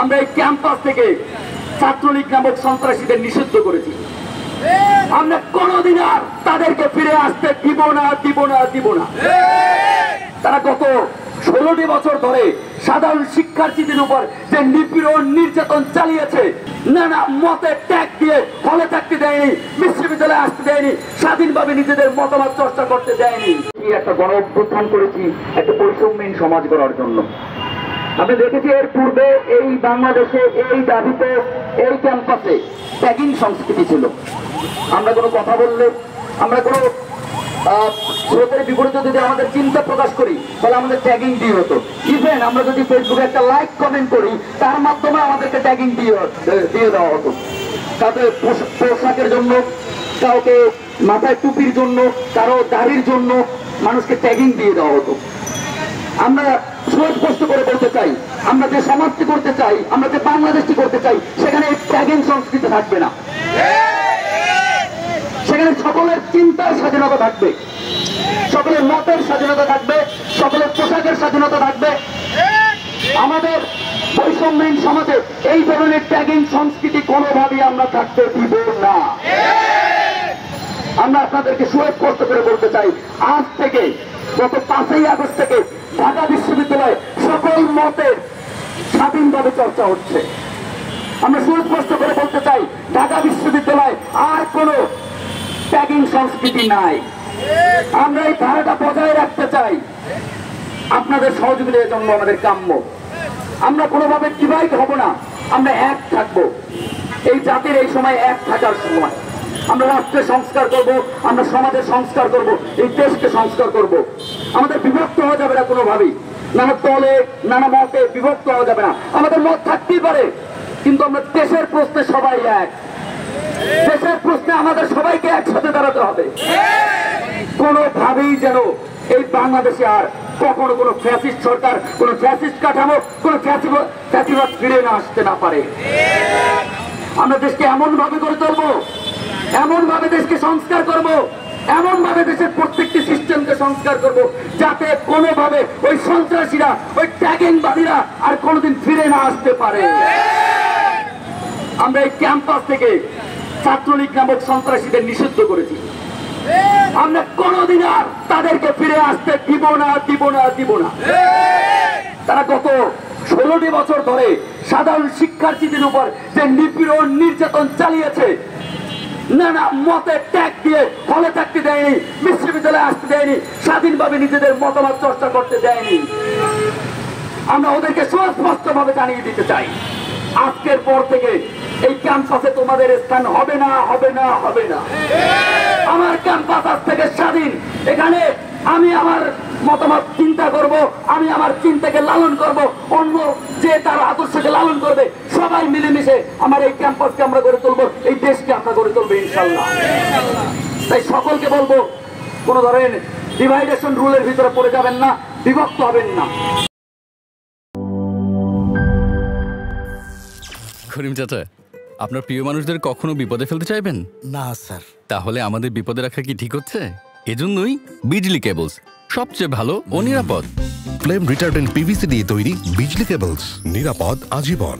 আমরা এই ক্যাম্পাস থেকে ছাত্রলীগ নামক সন্ত্রাসীদের নিষিদ্ধ করেছি। আমরা কোনোদিন আর তাদেরকে ফিরে আসতে দিব না, দিব না, দিব না। তারা গত 16টি বছর ধরে সাধারণ শিক্ষার্থীদের উপর যে নিপীড়ন নির্যাতন চালিয়েছে, নানা মতে ট্যাগ দিয়ে হলে থাকতে দেয়নি, বিশ্ববিদ্যালয়ে আসতে দেয়নি, স্বাধীনভাবে নিজেদের মতামত চর্চা করতে দেয়নি। একটা গণ অভ্যুত্থান করেছি একটা বৈষম্যহীন সমাজ গড়ার জন্য। আমি দেখেছি এর পূর্বে এই বাংলাদেশে এই দাবিতে এই ক্যাম্পাসে ট্যাগিং সংস্কৃতি ছিল। আমরা কোনো কথা বললে, আমরা কোনো স্রোতের বিপরীতে যদি আমাদের চিন্তা প্রকাশ করি তাহলে আমাদের ট্যাগিং দিয়ে হতো। ইভেন আমরা যদি ফেসবুকে একটা লাইক কমেন্ট করি তার মাধ্যমে আমাদেরকে ট্যাগিং দিয়ে দেওয়া হতো। কাউকে পোশাকের জন্য, কাউকে মাথায় টুপির জন্য, কারো দাড়ির জন্য মানুষকে ট্যাগিং দিয়ে দেওয়া হতো। আমরা সুস্পষ্ট করে বলতে চাই, আমরা যে সমাজটি করতে চাই, আমরা যে বাংলাদেশটি করতে চাই, সেখানে এই ট্যাগিং সংস্কৃতি থাকবে না। সেখানে সকলের চিন্তার স্বাধীনতা থাকবে, সকলের মতের স্বাধীনতা থাকবে, সকলের পোশাকের স্বাধীনতা থাকবে। আমাদের বৈষম্যহীন সমাজে এই ধরনের ট্যাগিং সংস্কৃতি কোনোভাবেই আমরা থাকতে দিব না। আমরা আপনাদেরকে সুস্পষ্ট করে বলতে চাই, আজ থেকে গত 5ই আগস্ট থেকে ঢাকা বিশ্ববিদ্যালয়ে সকল মতের স্বাধীনভাবে চর্চা হচ্ছে। আমরা সুস্পষ্ট করে বলতে চাই, ঢাকা বিশ্ববিদ্যালয়ে আর কোনো ট্যাগিং সংস্কৃতি নাই। আমরা এই ধারাটা বজায় রাখতে চাই। আপনাদের সহযোগিতার জন্য আমাদের কাম্য। আমরা কোনোভাবে ডিভাইড হব না, আমরা এক থাকবো। এই জাতির এই সময় এক থাকার সময়। আমরা রাষ্ট্রের সংস্কার করব, আমরা সমাজের সংস্কার করব, এই দেশকে সংস্কার করব। আমাদের বিভক্ত হওয়া যাবে না কোনোভাবেই, নানা দলে নানা মতে বিভক্ত হওয়া যাবে না। আমাদের মত থাকতেই পারে, কিন্তু আমরা দেশের প্রশ্নে সবাই এক। দেশের প্রশ্নে আমাদের সবাইকে একসাথে দাঁড়াতে হবে। কোনোভাবেই যেন এই বাংলাদেশে আর কখনো কোনো ফ্যাসিস্ট সরকার, কোনো ফ্যাসিস্ট কাঠামো, কোনো ফ্যাসিবাদ ফিরে না আসতে না পারে। আমরা দেশকে এমন ভাবে গড়ে তুলবো, এমন ভাবে দেশকে সংস্কার করব, এমন ভাবে দেশের প্রত্যেকটি সিস্টেমকে সংস্কার করব, যাতে কোনোভাবে ওই সন্ত্রাসীরা, ওই ট্যাগিংবাদীরা আর কোনোদিন ফিরে না আসতে পারে। আমরা এই ক্যাম্পাস থেকে ছাত্রলীগ নামক সন্ত্রাসীদের নিষিদ্ধ করেছি। আমরা কোনোদিন আর তাদেরকে ফিরে আসতে দিব না, দিব না, দিব না। তারা গত 16টি বছর ধরে সাধারণ শিক্ষার্থীদের উপর যে নিপীড়ন নির্যাতন চালিয়েছে, নানা মতে ট্যাগ দিয়ে হলে থাকতে দেয়নি, বিশ্ববিদ্যালয়ে আসতে দেয়নি, স্বাধীনভাবে নিজেদের মতামত চর্চা করতে দেয়নি। আমরা ওদেরকে সুস্পষ্ট ভাবে জানিয়ে দিতে চাই, আজকের পর থেকে এই ক্যাম্পাসে তোমাদের স্থান হবে না, হবে না, হবে না। আমার ক্যাম্পাস আজ থেকে স্বাধীন। এখানে আমি আমার মতামত চিন্তা করব, আমি আমার চিন্তাকে লালন করব, অন্য যে তার আদর্শকে লালন করবে, সবাই মিলেমিশে আমার এই ক্যাম্পাসকে আমরা গড়ে তুলবো, এই দেশকে আমরা গড়ে তুলবো ইনশাল্লাহ। তাই সকলকে বলবো, কোন ধরনের ডিভাইডেশন রুলের ভিতরে পড়ে যাবেন না, বিভক্ত হবেন না। করিম চাচা, আপনার প্রিয় মানুষদের কখনো বিপদে ফেলতে চাইবেন না স্যার। তাহলে আমাদের বিপদে রাখা কি ঠিক হচ্ছে? এজন্যই বিজলি কেবলস সবচেয়ে ভালো ও নিরাপদ। ফ্লেম রিটার্ডেন্ট পিভিসি দিয়ে তৈরি বিজলি কেবলস, নিরাপদ আজীবন।